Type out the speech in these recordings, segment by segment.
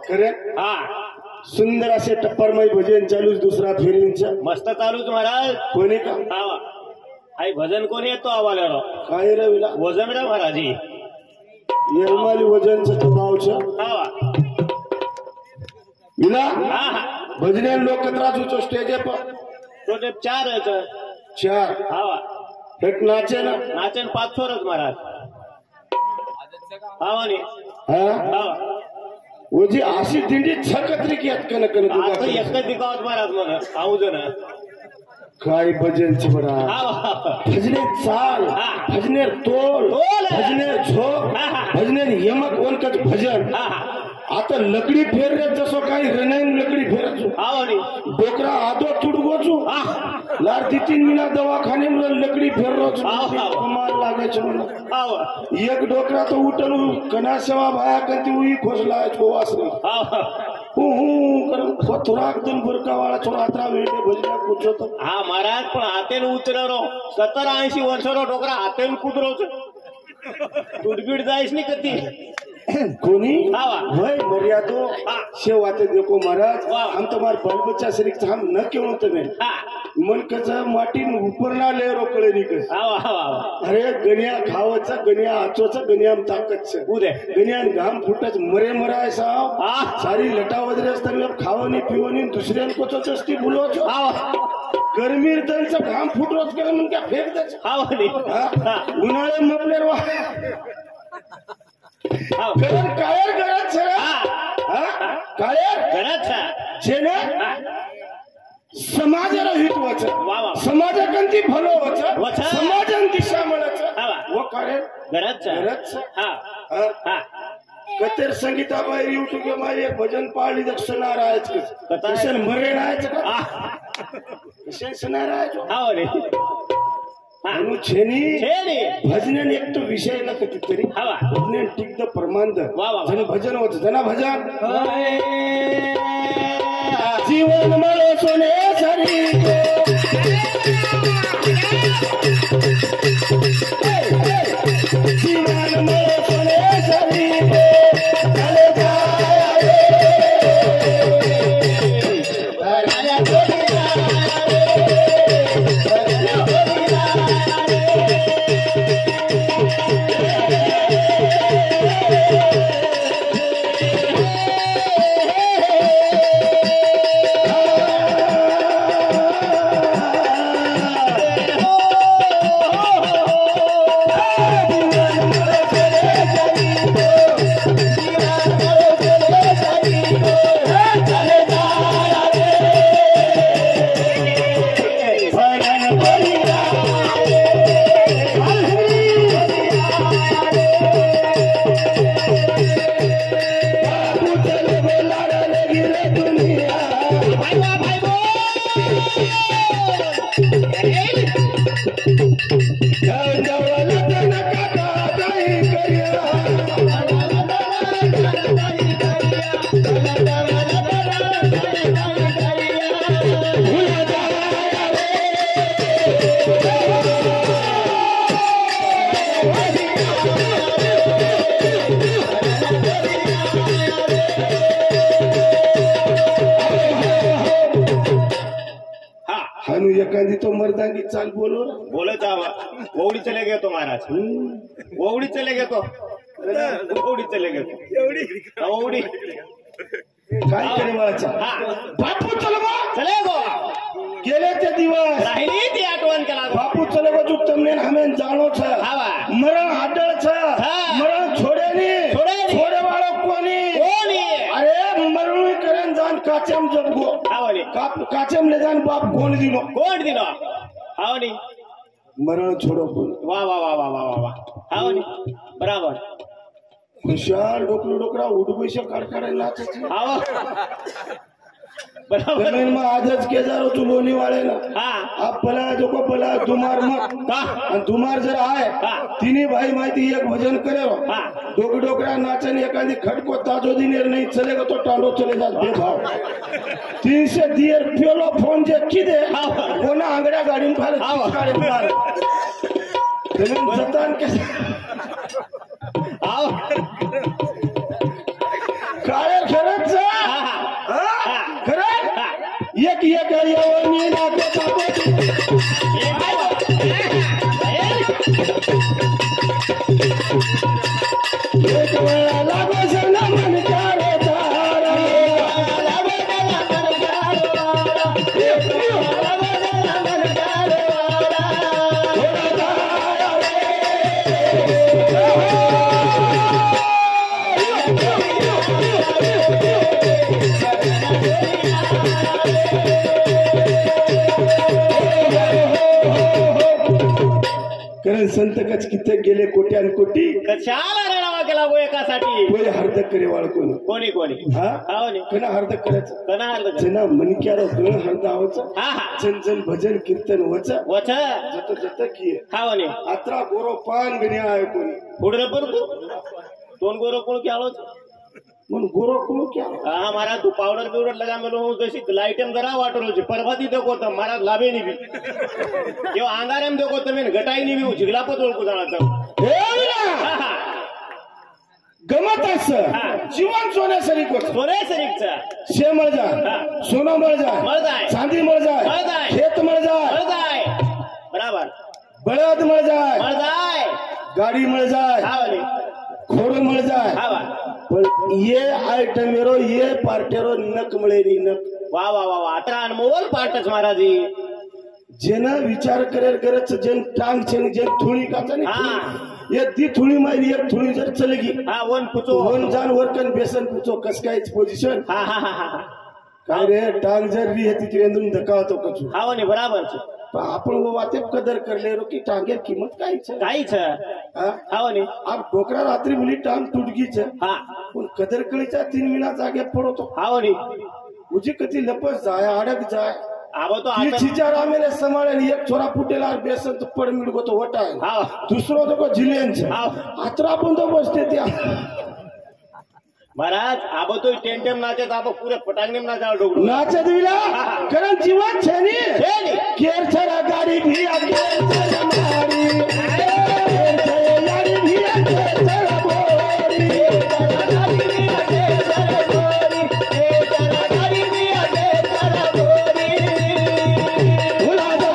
खरे हा सुंदर असे टप्परमय भजन चालूच दुसरा फेरींचा मस्त चालूच महाराज कोणी का हा आई भजन कोणी येतो आवाला काय रे विला वजन रे महाराजी येरमाली वजनचं दबावचं हा विला हा हा भजने लोक त्रास होतो स्टेज पर तो ते 4 आहे चार हा एक नाचे ना नाचन 5 छोरच महाराज हा म्हणे हा हा ओजी अशी दिंडी छकत्री की कन आता एकच दिखावत महाराज मला आऊजन काय भजनची बडा हा भजने चाल भजने तोल तोल. भजने झोप भजने यमक वनकच भजन आता लकडी फेरले जसं काही रनाईन लकडी फेरचो हा म्हणे डोकरा आदो तुडगोचो लार 3 महिना दवाखाने लकडी फेररोच कमाल लागायचं म्हणून हा एक डोकरा तो उठल कना सेवा भाया कंती उई खोसला वासरी हा करम पथराक दिन बुरका वाला छोरा वेटे भजना कुछो हा महाराज पण हातेन उतरवरो 70-80 वर्षारो डोकरा हातेन कुदरवच तुडबीड जायस नाही कधी कोणी हा भाई मर्यादो सेवाते देखो महाराज वाह. हम तुम्हारे बाल बच्चा शरीक हम न क्यों तमे हा मन कच माटीन ऊपर ना ले रोकळे निकस हा अरे गण्या खावचा गण्या आचोचा गण्याम ताकत उदे गण्यान घाम फुटच मरे मराय साव हा सारी लटा वदरे असताना खावनी पिवनी दुसऱ्यान कोचो असती बोलोच हा गरमीर त्यांचा घाम फुटरोच कर मग क्या फेक द्याच हा म्हणे उन्हाळे मपलेर वा कारण कायर गरज छे कायर घरात जेने समाजर हित वच वा वा समाजकंती भलो वच वच. समाजन दिशा मळच हा वा. वो कायर घरात गरज हा हा हा कतेर संगीताबाई यूट्यूब के मारी एक भजन पाळली दक्षिणा रायच कथा आहे? कशन मरे रायच का हा कशन सना रायच म्हणे म्हणून छेनी छेनी भजन एक तो विषय न कधी तरी हा वा. भजन टिक द प्रमांद वा वा. जन भजन होत जना भजन जीवन मळे सोने सरी जीवन मळे सोने सरी चले जाया हनु एखादी तो मर्दांगी चाल बोलो बोलत आवा ओवडी चले गए तो महाराज ओवडी चले गए तो ओवडी चले गए तो ओवडी काय करे मला बापू चलो बा चले गो गेले ते दिवस राहिली ती आठवण केला बापू चले गो तू तमने हमें जानो छ हावा मरण हाडळ छ मरण छोडेनी छोडे वाळो कोणी कोणी अरे मरण करेन जान काचम जगो हावणी काचम ले जान बाप कोण दिनो कोण दिनो हावणी मरण छोडो कोण वा वा वा वा वा वा वा हावणी बराबर खुशाल डोकरा उडबैसे काढकाडे नाचच हाव बराबर जमीन में आजच के जारो तू लोनी वाले ना हा आप पला जो को पला दुमार मत आणि दुमार जर आहे तिन्ही भाई माहिती एक भजन करे डोकरा नाचन एखादी खटको ताजो दिनेर नहीं चलेगा तो टांडो चले जा बेभाव 300 दियर पेलो फोन जे किदे कोना आंगड्या गाडी में फार गाडी में जमीन जतान के हाव काय खरच एक एक येवणी नाचता एक वेळा लागो सण मनक्या रे तारा कारण संत कच किती गेले कोट्यान कोटी कशाला रडावा केला गो एकासाठी कोणी हरदक करे वाळ कोणी कोणी कोणी हा हाव नी कना हरदक करायचं कना हरद जना मनक्यार गळ हरदा आवच हा हा जन जन भजन कीर्तन वच वच जत जत की हाव नी आत्रा गोरो पान गण्या आहे कोणी फुडर पर तू दोन गोरो कोण केलो म्हणून गोरो कोण क्या हा महाराज तू पावडर बिवडर लगा मेलो जशी लाईटम जरा वाटरो छे परभाती देखो त महाराज लाभे नी भी यो आंगारम देखो त मेन घटाई नी भी झिगला पतोळ को जाणा त हे गमत अस जीवन सोन्यासरी कोट सोने सरीकचा शे मळ जा सोनं मळ जा मळ जाय चांदी मळ जा मळ जाय खेत मळ जा मळ जाय बराबर बळद मळ जा मळ जाय गाडी मळ जा हाव नी खोड मळ जा हावा पण ये आयटमेरो ये पार्टेरो नक मळेरी नक वा वा वा वा अतरा अनमोल पाटच महाराजी जेना विचार करेल करत जन टांग छेन जन थोडी काचा हा. नाही ये दी थोडी मारी एक थोडी जर चलेगी हा वन पुचो वन जान वरकन बेसन पुचो कस काय पोझिशन हा हा हा हा काय रे टांग जर री हेती तिरेंदून धकावतो कचू हाव नी बराबर छे पण आपण वो वाते कदर करले रो की टांगेर किंमत काय छे काई छ हा हाव नी अब डोकरा रात्री बोली टांग तुटगी छे हा पण कदर कळीचा 3 महिना जागे पडतो हाव नी मुझे कती लपस जाय अडक जाय आबो तो ये आता चीजा रामेने संभाळेल एक छोरा फुटेला बेसन तो पड मिळगो तो वटाय हाव दुसरो तो को जिलेन छे हाव आत्रा पण तो बसते त्या महाराज आबो तो टेंटेम नाचे आबो पूरे पटांगनेम नाचा डोगरो नाचे दिला कारण जीवन छे नी छे नी केर छरा गाडी भी आके छरा मारी केर छरा गाडी भी आके छरा बोरी गाडी भी आके छरा बोरी छरा गाडी भी आके छरा बोरी भुला जा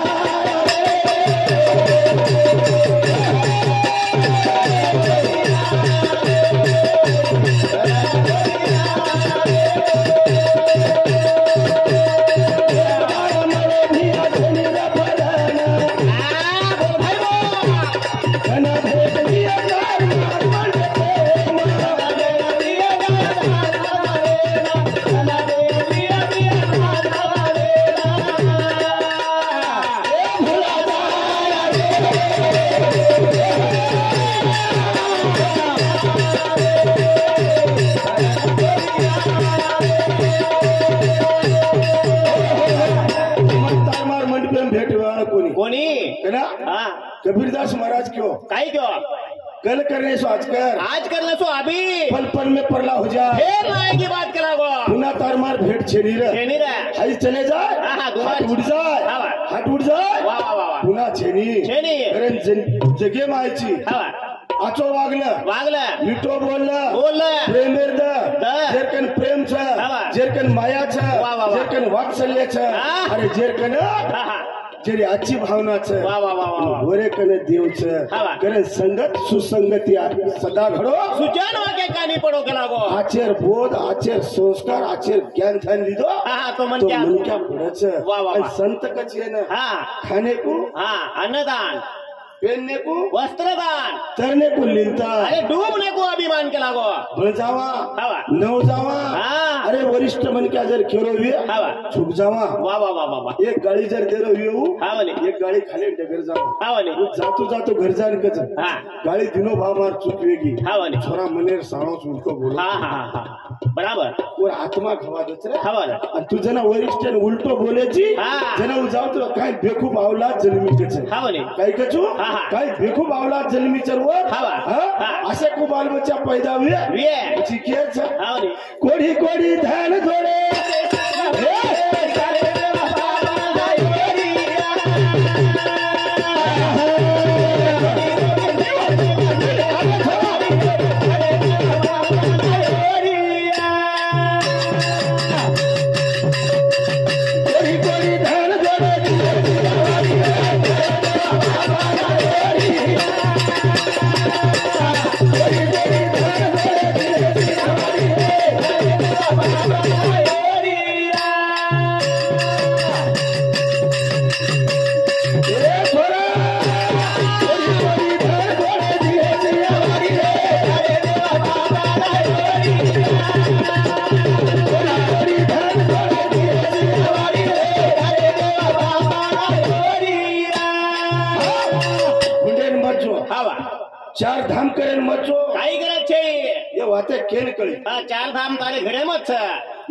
कोणी है ना हा कबीरदास महाराज क्यों काय क्यों कल करने सो आज कर आज करना सो अभी पल पल में परला हो जा फिर लाए की बात करा गो पुन्हा तार मार भेट छेनी रे छेनी रे आई चले जाए हा, हा, दोन हात उठ जाए हा, हा. हात उठ जाए वा वा वा वा पुन्हा छेनी छेनी. कारण जगे मायची हा आचो वागलं वागलं मिठो बोललं बोललं प्रेमेर द द. जेरकन प्रेम छ हा. जेरकन माया छ वा, वा, वा. जेरकन वात्सल्य छ हा. अरे जेरकन हा हा जेरी आची भावना छ वा वा वा वा वरे कने देव छ हा, वा. कारण संगत सुसंगती सदा घडो सुजान वाके कानी पडो केला गो आचेर बोध आचेर संस्कार आचेर ज्ञान ध्यान लिधो हा हा तो मन तो क्या मन क्या पडच वा, वा, वा. संत कचे ना हा खाने को हा अन्नदान पहनने को वस्त्रदान तरने को लिलता अरे डूबने को अभिमान केला गो बळ जावा हा वा नव जावा हा अरे वरिष्ठ मन क्या जर खेळो वे हा वा छुप जावा वा वा वा वा वा एक गाडी जर देरो येऊ हा वाले एक गाडी खाली डगर जावा हा वाले जातो जातो घर जान कच हा गाडी दिनो भामार चुकवेगी हा वाले छोरा मनेर साणो चुलको बोलो हा हा हा हा बराबर और आत्मा खवा दच रे हा वाले आणि तू जना वरिष्ठ उलटो बोलेची हा. जना जाऊ तो काय बेखूब आवला जन्मी कच हा वाले काय कचू हा, हा. काय बेखूब आवला जन्मी चरवर हा वा. हा. असे खूप बाल बच्चा पैदा हुए वे પછી કે છે हा वाले કોડી કોડી ધાન જોડે કોડી ચાર ધામ કરે મચો કાઈ કરે છે એ વાતે કેન કરી હા 4 ધામ તારે ઘરે મત છે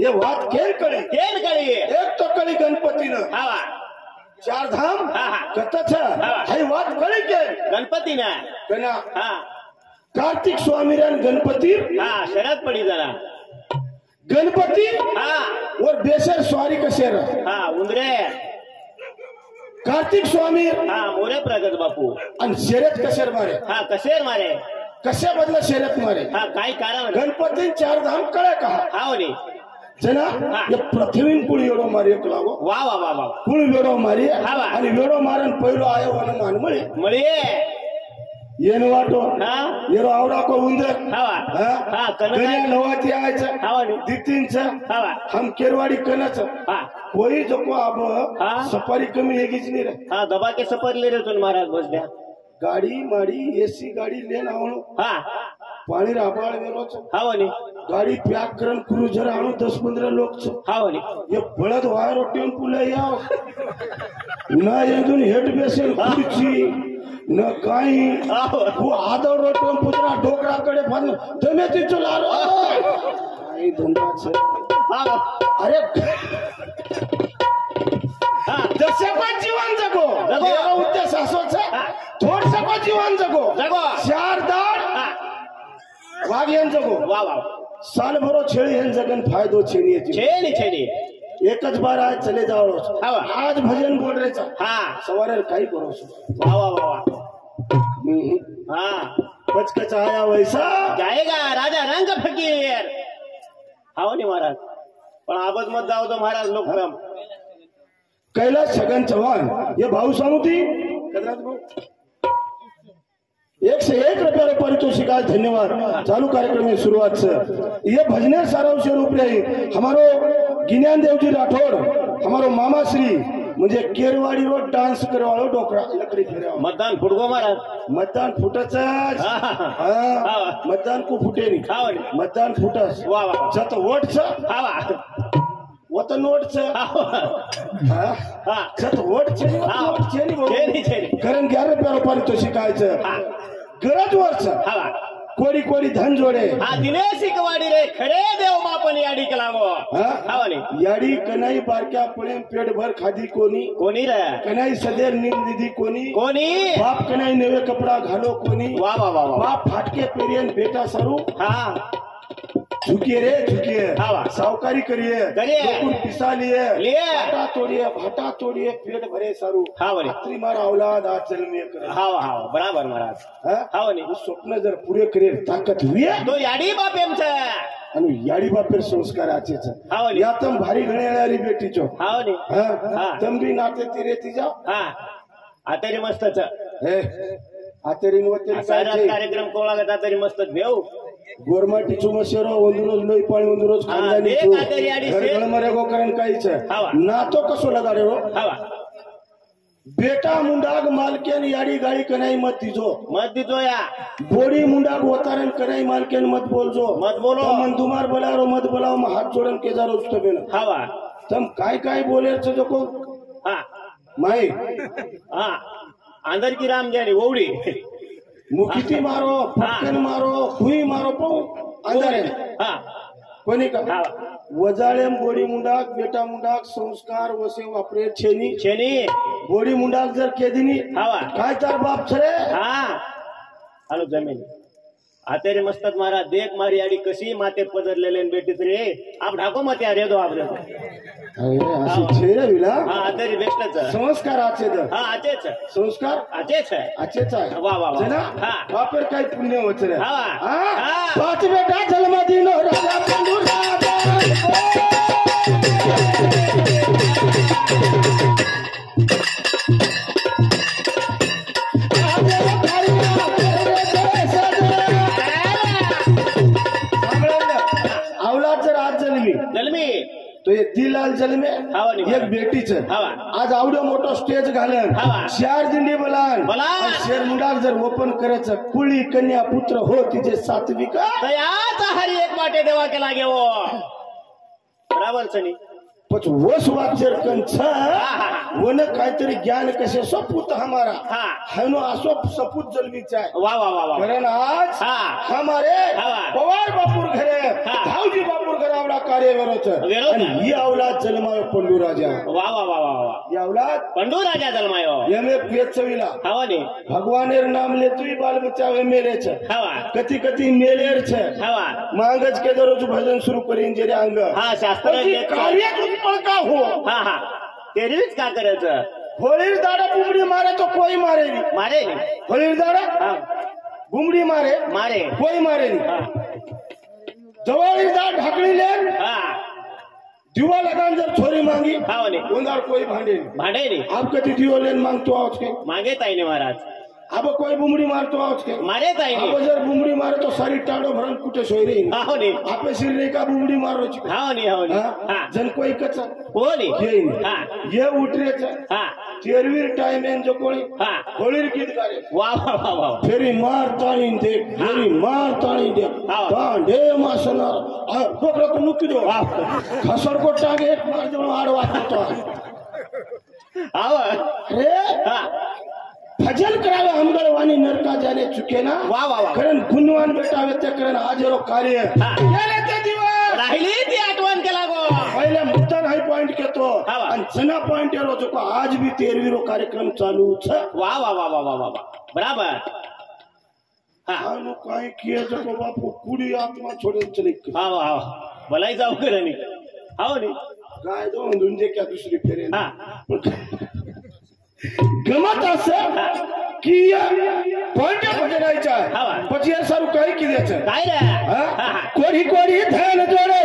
એ વાત કેન કરી કેમ કરી એક તો કરી ગણપતિ ને હા ચાર ધામ હા, હા. કત છે હા. એ વાત કરી કે ગણપતિ ના કના હા કાર્તિક સ્વામિનારાયણ गणपति હા શરત પડી જરા गणपति હા और बेसर स्वारी का शेर હા ઉંદરે कार्तिक स्वामी હા મોરે પ્રગટ બાપુ અને શેરત કસેર મારે હા કશેર મારે કશે બદલે શેરત મારે હા કાઈ કારણ गणपति चार धाम करे कहा હાઓ ની जना હા. ये पृथ्वी कुळ योडो मारी एक लागो વાહ વાહ વાહ વાહ कुळ योडो मारी હા, વાહ. आणि योडो मारन पहिलो आयो हनुमान मळी મળીએ येन वाटो હા येरो आवडा को उंदर હા હા કનક गण्या नवाती आयच हाव नी दितींच હા हम केरवाडी कनच હા कोई जको अब हा. सफारी कमी हेगीच नाही रे હા દબા के सपरले रे तुन महाराज बस द्या गाडी माडी एसी गाडी लेन आवणो हा पाणी राबाळ वेरो छ हाव नी गाडी पॅक करन क्रुझर आणू 10-15 लोक छ हाव नी ये बळद वायरो टेम्पो लई आव ना येदून हेड बेसेल खुर्ची न काही हाव वो आदर टेम्पो जरा डोकराकडे पण તમે ती चलारो काही धंदा छ हाव अरे हा जसे पण जीवन जगो जगो. एवढा उद्देश असो छ हा. थोडसं पण जीवन जगो जगो. चार दाड हा वाघ जगो वाह वाह साल भरो छेड़ी हेन जगन फायदो छेनी है છે ની एकच बार आज चले जाओ हा. आज भजन बोल रे चा હા सवारे काही करो वाह वाह वाह वाह हा बचकच आया वैसा जाएगा राजा रंग फकीर हाव नी महाराज पण आबद मत जाओ तो महाराज लोक कैलाश छगन चौहान ये भाऊ सामुती एक से एक रुपया पारितोषिक आज धन्यवाद चालू कार्यक्रम में शुरुआत से ये भजने सारांश रूप रही हमारो गिन्यान देवजी राठौड़ हमारो मामा श्री मुझे केरवाड़ी रोड डांस करे वालो डोकरा लकड़ी फेरे मतदान फुटगो महाराज मतदान फुटच हा, हा, हा. हाँ, मतदान को फुटे नहीं हाव नी मतदान फुटस वाह वाह जत वोट छ हाव वो तो नोट छ हाव हाँ, हा जत वोट छ हाव वोट छ नहीं भाऊ. છે ની कारण 11 रुपया पारितोषिक आयचं हा गरज वर्ष हाव कोडी कोडी धन जोडे हा दिनेश इकवाडी रे खडे देव बापन याडी कलागो हाँ? हाव नी याडी कनाई बारक्या पळे पेट भर खादी कोणी कोणी रे कनाई सदेर नींद दिदी कोणी कोणी बाप कनाई नवे कपडा घालो कोणी वाह वाह वाह वाह बाप फाटके पेरियन बेटा सरू हा झुकिए रे झुकिए हाँ, वाह. सावकारी करिए करिए. लोकुर पिसा लिए लिए. भाटा तोड़िए पेट भरे सारू हाँ, बोले. रात्री मारा औलाद आज जन्म करे हाव हाव बराबर महाराज हाँ? हाव नी वो स्वप्न जर पुरे करे ताकद हुई तो याडी बाप एम છે અને યાડી બાપેર સંસ્કાર આચે છે હા, ઓલી. યા તમ ભારી ગણેલારી બેટી છો હાવ नी હા હા. તમ બી નાતે તીરેતી જાઓ हा आतारी मस्त છે હે આતેરી નો તેરી सारा કાઈ कार्यक्रम कोळा गता तरी मस्त भेव ગોરમાટી ચુમસેરો ಒಂದು રોજ લોઈ પાણી ಒಂದು રોજ હા, ખાંદાની દેખ છું આતેરી આડી ઘર છે. ઘર મરે ગો કરન કાઈ છે હા, વાહ. ના તો કસો લગાડેરો हावा બેટા મુંડાગ માલકેન યાડી ગાડી કનાઈ મત દીજો मत दीतो या બોડી મુંડાગ ઓતારન કનાઈ માલકેન મત બોલજો मत बोलो તમન તુમાર બોલારો મત બોલાવો માં હાથ જોડન કે જારો ઉસ્તબેન हावा તમ કાઈ કાઈ બોલે છે જો કો हा માઈ हा अंदर की राम जानी ओवडी मुकिती मारो फटकन मारो हुई मारो पण अंधारे हा कोणी का हा वजाळेम बोडी मुंडाक बेटा मुंडाक संस्कार वसे वापरे छेनी छेनी बोडी मुंडाक जर केदिनी हावा काय तार बाप छरे हा हालो जमीन आतेरी मस्तक मारा देख मारी आडी कशी माते पदरलेले बेटीत रे आप ढाको मत या रे दो आप रे अरे अशी छेरे विला हा आतेरी बेस्टच संस्कार आचे द हा आतेच संस्कार आतेच आचेच आहे वा वा वा जना हा वापर काय पुण्य होत रे हा. हा? हा. पाच बेटा जन्म दिनो राजा बंधू राजा औलाद जर आज जन्मी जलमी तो एक दिलाल जन्मे हावा नी. एक बेटीच हावा. आज आवडो मोठो स्टेज घालन हावा. चार दिंडी बोलान बोलान. आणि शेर मुंडाक जर ओपन करायचं कुळी कन्या पुत्र हो तिचे सात्विका तयाचा हरी एक वाटे देवा केला घेवो बराबर सनी पच वस वाचर कंछ वन काहीतरी ज्ञान कसे सपूत हमारा हा. हनो असो सपूत जलवीचा आहे वा वा वा वा कारण आज हा. हमारे हा. पवार बापूर घरे हा. धावजी बापूर घर आवडा कार्य वेरोच. आणि ही अवलाद जन्मायो पंडू राजा वा वा वा वा वा ही अवलाद पंडू राजा जन्मायो एमे पेचविला हवा नी भगवानेर नाम लेतुई बाल बच्चा वे मेले छ हवा कति कति मेलेर छ हवा मांगज के दररोज भजन शुरू करीन जेरे अंग हा शास्त्र પછી કાર્ય उत्पन्न का हो हा हा तेरीच का करायचं होळीर दाडा बुमडी मारे तो कोई मारे नहीं मारे नी होळीर दाडा हा बुमडी मारे मारे कोई मारे नहीं हा जवाळीर दाड ढाकली ले हा दिवा लगान जर छोरी मांगी हवा नी उंदार कोई भांडे नहीं भांडे नी आप कति दियो लेन मांगतो आज के मागे ताई ने महाराज अब कोई बुमड़ी मारतो आज के मारे ताई अब ने जर बुमड़ी मारे तो सारी टाड़ो भरन कुटे सोई रही हाव नी आपे सिर रे का बुमड़ी मारो छी हाव नी हाँ? हा जन कोई कचा हो नी ये नहीं हा ये उठरे छ हा तेरवीर टाइम एन जो कोणी हा होळीर गीत गारे वा वा वा वा फेरी मार ताणी दे फेरी मार ताणी दे हाँ. तांडे मासनार डोकरा को नुकी दो खसर को टागे एक मार जो आडवा तो हाव रे हा भजन करावे हमगळवानी नरका जाने चुके ना वा वा वा कारण गुणवान बेटावे ते कारण आजरो कार्य हा. गेले ते दिवस राहिली ती आठवण केला गो पहिले मुद्दा हाय पॉइंट केतो हा वा. आणि जना पॉइंट येरो जो आज भी 13वीरो कार्यक्रम चालू छ वा वा वा वा वा वा वा बराबर हा आनो काय किए जो को बापू कुडी आत्मा छोड़े चले हा वा हा भलाई जाऊ करे नी हाव नी गाय दो दुंजे क्या दूसरी फेरे हा गमत असं की पॉइंट भजनायचा हा वा. પછી એ સારું કઈ કીધે काय रे हा हा हा कोरी कोरी धन जोडे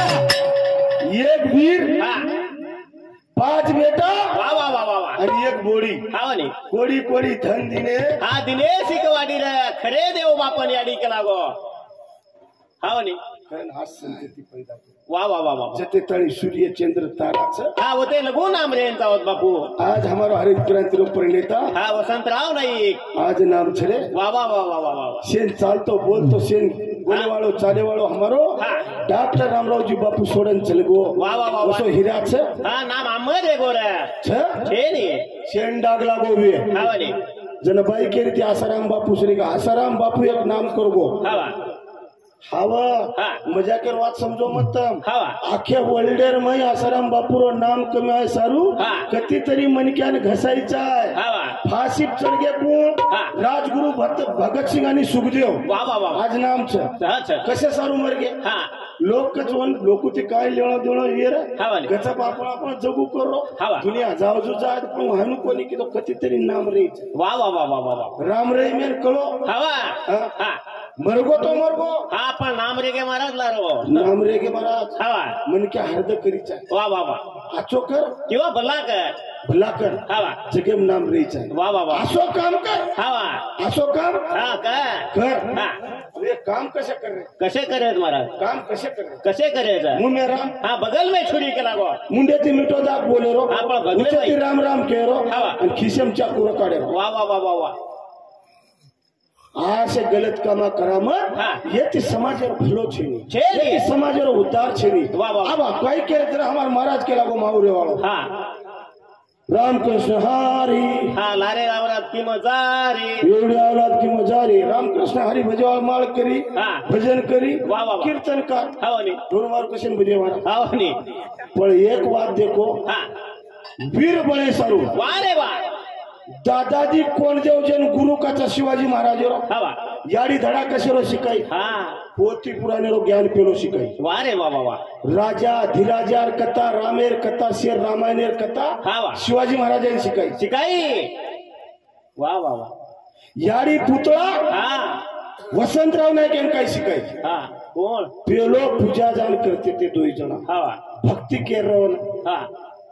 एक वीर हा 5 बेटा वा वा वा वा वा आणि एक बोडी हाव नी कोडी कोडी धन दिने हा दिनेश इकवाडी रे खरे देव बापन याडी केला गो हाव नी कारण आज संतती पैदा केली. वा वा वा वा वा. जते तळी सूर्य चंद्र ताराच हा होते लगू नाम रे यांचा होत बापू आज हमारो हरित क्रांति प्रणेता हा वसंतराव नाईक आज नाम छे वा वा वा वा वा वा वा. सेन चालतो बोलतो सेन बोले वालो चाले वालो हमारो हा. डॉक्टर रामराव जी बापू सोडन चलगो वा वा वा वा. असो हिरा छ हा नाम आमद रे गोरे छे नी सेन डाग लागो वे हाव नी जन बाई के रीति आसाराम बापू श्री का आसाराम बापू एक नाम करगो हावा हवा हा. मजा कर बात समझो मत हवा आखे वर्ल्डर में आसाराम बापूरो नाम कमी आहे सारू हा. कती तरी मनक्यान घसायचा आहे हावा फाशीत चढगे कोण हा. राजगुरु भगत सिंग आणि सुखदेव वा वा वा वा. आज नाम छ हा छ कसे सारू मरगे हा लोक कचवन लोक ते काय लेणं देणं येर हावा नी. गचा आपण जगू करो हावा. दुनिया जाऊ जो जात पण हानु कोणी की तो कती तरी नाम रे वा वा वा वा वा वा. राम रे मेन कळो हावा हा. हा मरगो तो मरगो हा पण नाम रे के महाराज लारो नाम रे के महाराज हावा मन क्या हृदय करीचा वा वा वा आचो कर किंवा भला कर भला कर हावा जगेम नाम रेचा वा वा वा असो काम कर हावा असो काम हा काय कर हा अरे काम कसे कर रहे कसे करे महाराज काम कसे कर रहे कसे करे मुंह में राम हा बगल में छुरी केला गो मुंडे ती मिठो दाग बोले रो हा, पण भगवे उचती बाई. राम राम कह रो हा. आणि खिसेम चाकू काढे रो वा वा वा वा वा आसे गलत कामा करामत हा. ये ती समाजर भलो छेनी छेनी. ये ती समाजर उद्धार छेनी वाह, वाह. अब कोई के तरह हमार महाराज के लागो माउरे वालो हा रामकृष्ण हरी हा लारे रामराज की मजारी एवढी औलाद की मजारी रामकृष्ण हरी भजवाळ माळ करी हा. भजन करी वाह, वाह, वाह. कीर्तन कर हाव नी दोन बार कशन भजे मारा हाव नी पण एक बात देखो हा वीर बळे सारू वा रे वा दादाजी कोणदेव जन गुरु काचा शिवाजी महाराज रो हावा याडी धडा कशेरो शिकाई हा पोती पुराणे रो ज्ञान पेलो शिकाई वा रे वा वा वा राजा धीराजार कथा रामेर कथा शेर रामायणेर कथा हा वा. शिवाजी महाराजांनी शिकाई शिकाई वा वा वा याडी पुतळा हा वसंतराव नाईक यांना काय शिकायचे हा कोण पेलो पूजा जाण करते ते दोन जण हा वा भक्ती केरवन हा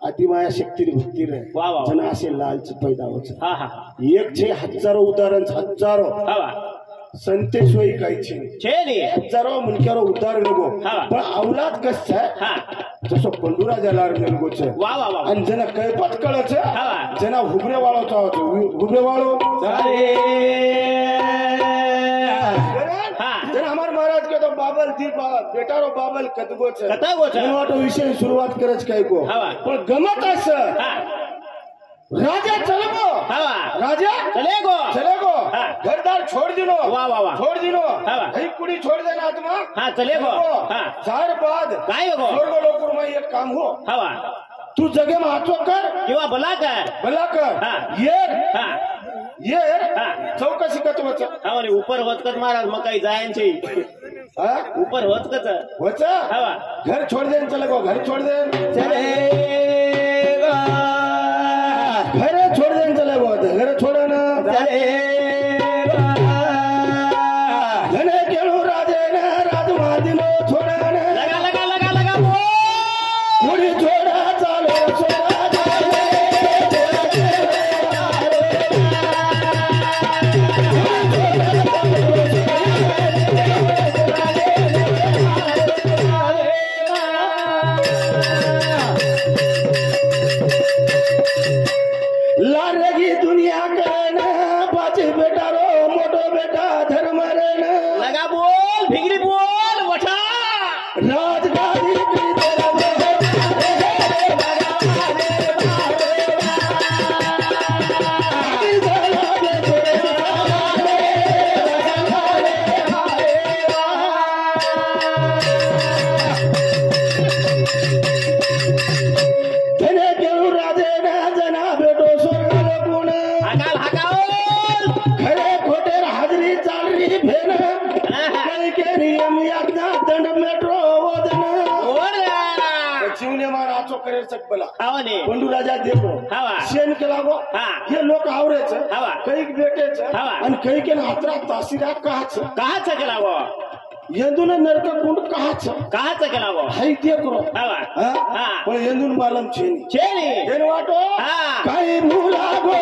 अतिमाया शक्ती भक्ती रे वा वा जण असे लालच पैदा होत हा हा एक छे हजारो उदाहरण हजारो हा वा संतेश वही काही छे छे नी हजारो मुनक्यारो उदाहरण गो हा. पण औलाद कस छे हा जसो पंडुरा जलार गो छे वा वा वा आणि जना कैपत कळ छे हा. जना हुबरे वाळो चाव हुबरे वाळो हा जना हमार महाराज के तो बाबल थी बेटारो बाबल कतगो छे कथा गो छे एनो तो विषय शुरुआत करच काय को हा. पण गमत अस हा राजा चलगो हा वा राजा चलेगो चलेगो हा. घरदार छोड़ दिनो वा वा वा छोड़ दिनो हा. कहीं कुड़ी छोड़ देना आत्मा हा चलेगो हा चार बाद काय गो स्वर्ग लोक में एक काम हो हा वा तू जगे में हाथों कर किंवा भला कर भला कर हा. ये हा हा. चौकशी कत वच हा म्हणे उपर वचकत महाराज मग काही जायचे उपर वचकच वच हा वा घर छोड़ देन चलेगो घर छोड़ देन चलेगा घर छोड़ देन चलेगो घर छोड़ ना घने केळू राजे ने राजमादिनो छोड़ा ने लगा लगा लगा लगा बोल कुड़ी छोड़ा चालो छोड़ा लारेगी दुनिया का ना पाचे बेटा रो मोटो बेटा धर्म रे ना लगा बोल भिंगरी बोल वठा राजगादी की तरफ धने केळू राजे ना जना बेटो स्वर्ग लोकुण हकाल हकाल खरे खोटे हाजरी चालरी भेन काही के नियम यातना दंड मेट्रो वदन जीवने मार आचो करे सकबला आवने पंडू राजा देखो हवा शेन के लागो हा. हे लोक आवरेच हवा. काही बेटे हवा. आणि काही के हातरा तासिरा काच कहाच केलावो येंदुन नरक कुंड काच कहाच केलावो हाय देखो हवा हा हा पण येंदुन मालम छेनी छेनी एन वाटो हा. काही भूला गो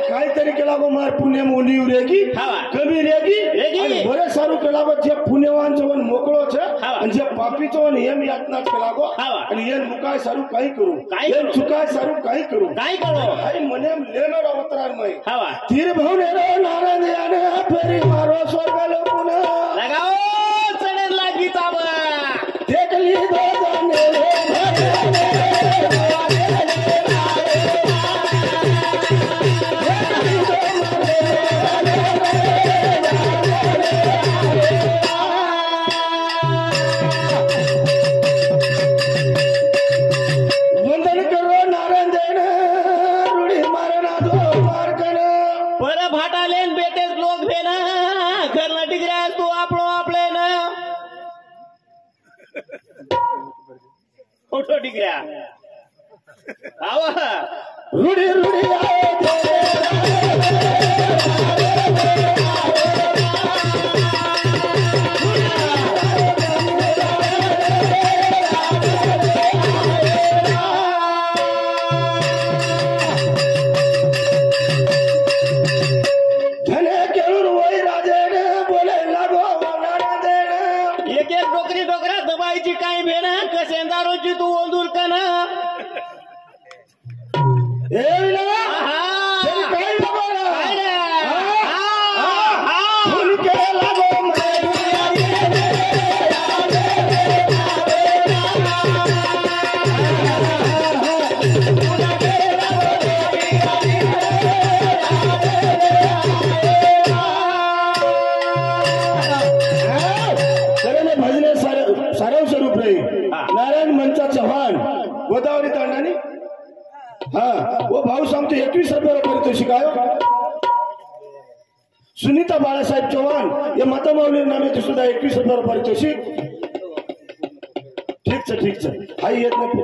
काहीतरी केला गो मार पुण्य मोली रेगी हवा. कमी रेगी रेगी. आणि बरे सारू केला गो जे पुण्यवान जवन मोकळो छे हवा. आणि जे पापी जवन एम यातना केला गो हवा. आणि एन मुकाय सारू काही करू काही एन करू. चुकाय सारू काही करू काय करो हाय मने लेनो अवतार मय हवा तीर भावने रो नारायण याने फेरी मारो स्वर्ग लोकुन लगाओ चढेल लागी चाव देखली दो जाने वंदन करो नारायण देन रूढी मारना दो मार्कन पर भाटाले बेटेच लोक भेना घरला टिकऱ्या तू आपलो आपले ना फोटो टिकऱ्या आवा रूढी रूढी आए धने केळूर वही राजेन बोले लागो नारायण देन एक एक डोकरी डोकरा दबायची काय भेना कसेंदारोची तू ओंदूर का ना ए विला आहा सुनीता बाळासाहेब चव्हाण या मातामाऊली नामेची सुद्धा 21,000 पारितोषिक. ठीक छे आई येत नाही.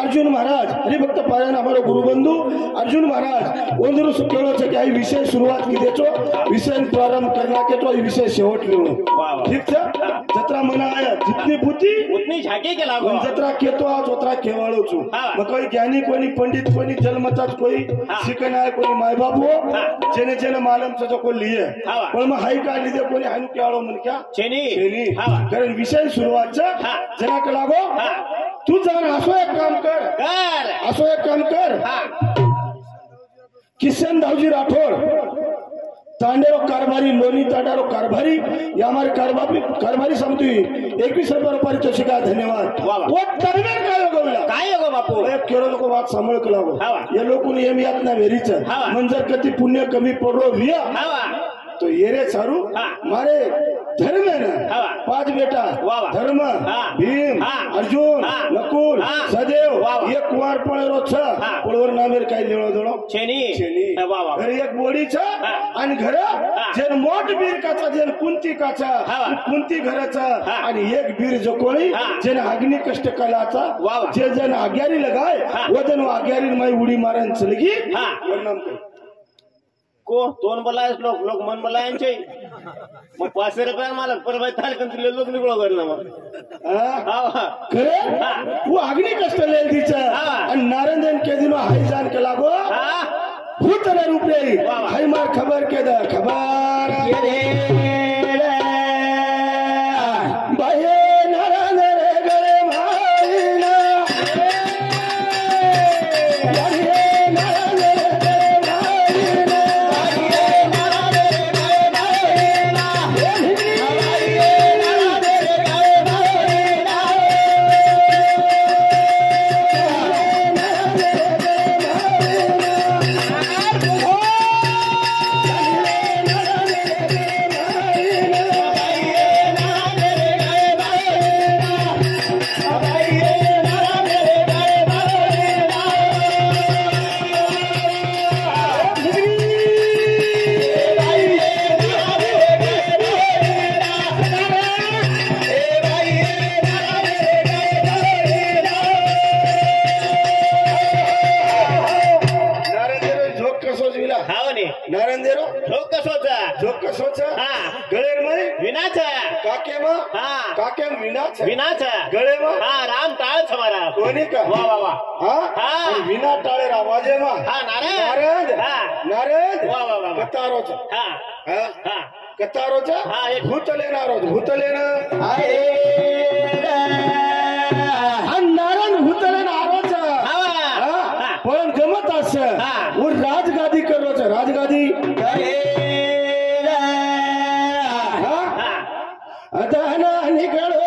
अर्जुन महाराज हरिभक्त पारायण हमारो गुरुबंधु अर्जुन महाराज ओंदरू केवळ છે કે આ વિષય શરૂઆત કી દેચો વિષય પ્રારંભ करना के तो विषय शेवट लेणो. ठीक છે जत्रा मना आया जितनी बुद्धी उतनी झाके के लागो जत्रा केतो आ जोत्रा केवाळो छु. मग कोई ज्ञानी कोणी पंडित कोणी जन्मताच कोई शिकनाय कोणी माय बाप हो जेने जेने मालम जो को लिए पण मग हाई का लिदे कोणी हानु केवाळो म्हण क्या छेनी कारण विषय सुरुवात जना के लागो तू जाण असो एक काम कर किशन दाऊजी राठौड़ तांडेरो कारभारी लोनी तांडेरो कारभारी या हमारे कारभारी समिति 21,000 पारितोषिका. धन्यवाद. वो दरम्यान काय होगा बापू एक केरो लोक बात सांभाळ के लागो ये लोकून एम यात ना वेरीच मंजर कती पुण्य कमी पडरो विया तो ये रे सारू मारे धर्म है ना 5 बेटा धर्म भीम अर्जुन नकुल सदेव ये कुंवार पळेरो छ पळवर नामेर काय लेवळो दळो छेनी घरी एक बोडी छ आणि घर जेन मोठ बीर काचा जेन कुंती काचा कुंती घराचा आणि एक बीर जोकोळी जेन अग्नि कष्ट कलाचा जे जन आग्यारी लगाय वजन आग्यारी माई उडी मारन चलगी परिणाम को तोन बोलायस लोक मन बोलायांचे मग 500 रुपये मला परवा थाल कंत्री लोक निघलो करना मग खरे वो अग्नि कष्ट ले दीचा आणि नारंदन के दिनो हाई जान के लागो भूतले रुपये हाई मार खबर के दा खबर बाहे नारंदन गळे माईना विनाच गळे मा राम टाळ छमारा कोणी का वा विना टाळे रावाजे मा नारद कतारोच कतारोच भूतलेन नारायण भूतलेन आरोच पण गमत अस वो राजगादी करोच राजगादी अदना निकलो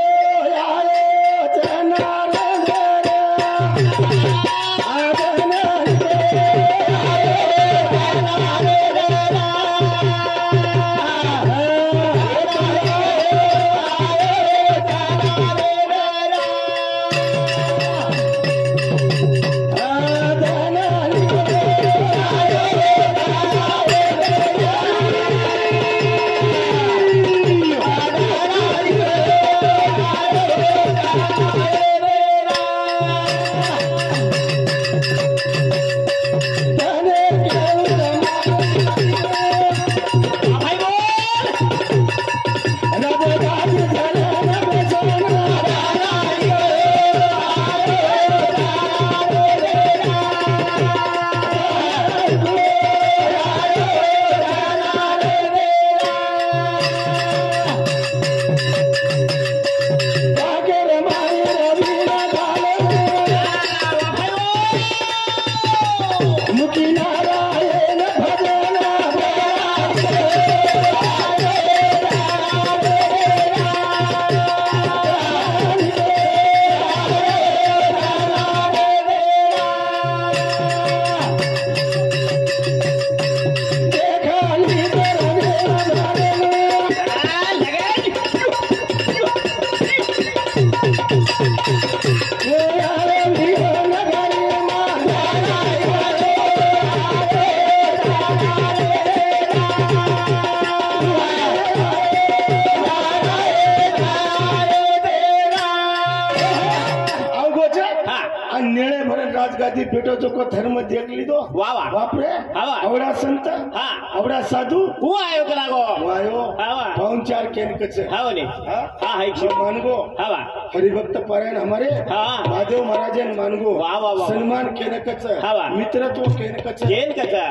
एखादी पेटो को धर्म देख लीधो वा वा बापरे हा वा. आवडा संत हा आवडा साधू હું આવ્યો કે લાગો वायो हा वा पाऊन चार केन कच हाव ने हाँ? हा हाय છે मानगो हा वा हरिभक्त पारायण हमारे हाँ. महादेव महाराजन मानगो वाह, वाह, वाह. सन्मान केन कच हाँ. मित्रत्व केन कच કેન કચા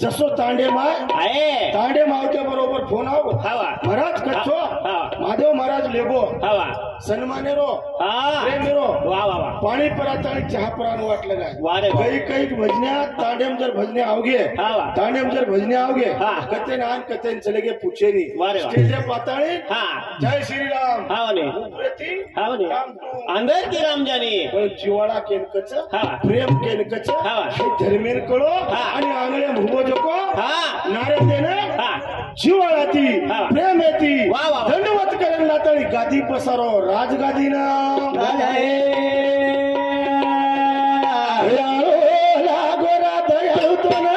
जसो तांडे माय આએ तांडे मावत्या बरोबर फोन आव हा वा महाराज कच्छो हा महादेव महाराज लेगो हा वा सन्माने रो हा प्रेम रो वा वा वा पाणी परात आणि चहा परान वाटलं काय वारे वा. काही काही भजन्या तांडेम जर भजने आवगे हा वा तांडेम जर भजने आवगे हा. कते नान कते चले गे पूछे नी वारे वा. स्टेज पाताळी हा जय श्री राम हाव ने प्रति हाव ने राम तू. अंदर की राम जानी पण जिवाळा केनकच हा. प्रेम केनकच हा. हे धर्मेन कळो हा. आणि आंगळे भुवो जको हा नारे देने हा जिवाळा ती हा. प्रेम येती वा, वा, वा. दंडवत करेन लाताळी गादी पसारो राजगादी ना यारो लागो रात यारो तो ना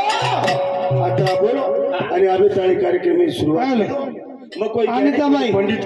आता बोलो आणि आम्ही कार्यक्रम सुरुवात मग कोई अनिताबाई. पंडित